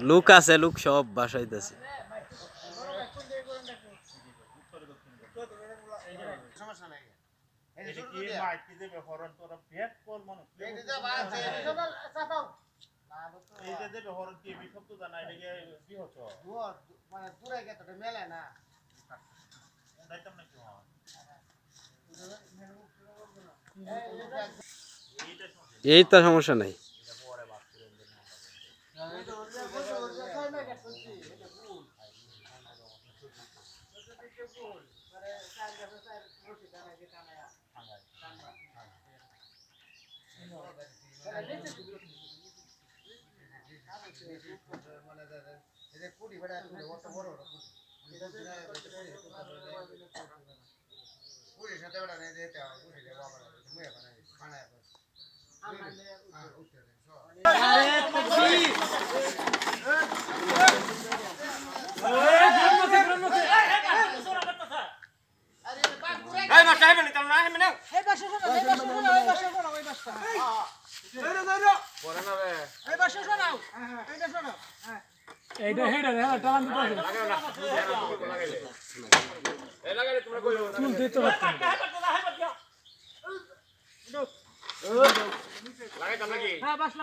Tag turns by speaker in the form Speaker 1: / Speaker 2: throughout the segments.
Speaker 1: লোক আছে, লোক সব বাসাইতেছে। এই তো সমস্যা নাই।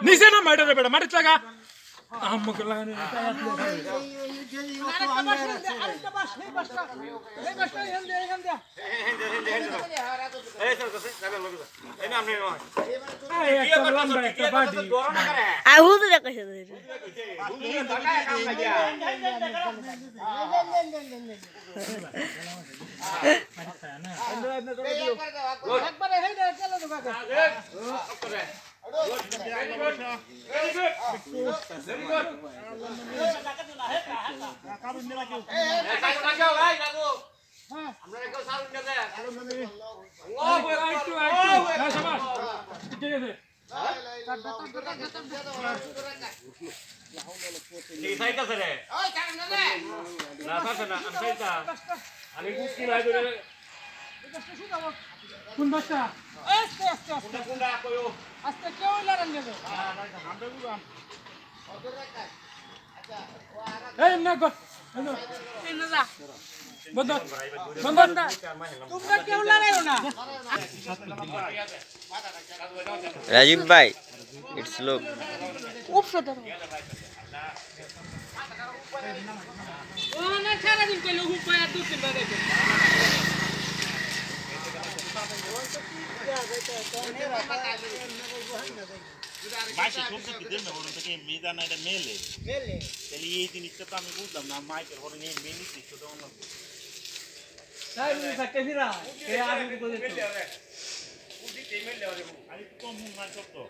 Speaker 2: নিচে না মাইটা রে বেটা মাটি লাগা আমাকে লাগানো কোন বাচ্চা আস্তে আস্তে আস্তে কোনটা কইও আস্তে কেউ লাগান গেল আমরা বুঝাম এই না গো এই না যা বন্ধ বন্ধ তোমরা কেউ লাগাইও না
Speaker 1: রাজীব ভাই ইটস লুক
Speaker 3: উপসদ
Speaker 2: ও না সারা দিন কইলো উপায় আর দুই তিন বার দেখো
Speaker 4: মাইকে শুনতে কি দেন না ওর থেকে মেদা না এটা মেলে মেলে তাহলে এই জিনিসটা তো আমি বুঝলাম না মাইকের হরে নিয়ে মেলি কিছু তো অন্য
Speaker 2: তাই তুমি থাকে ফিরা কে আগে কই দিতে
Speaker 4: উদি তে মেলে আরে আমি তো কম হুন না সব তো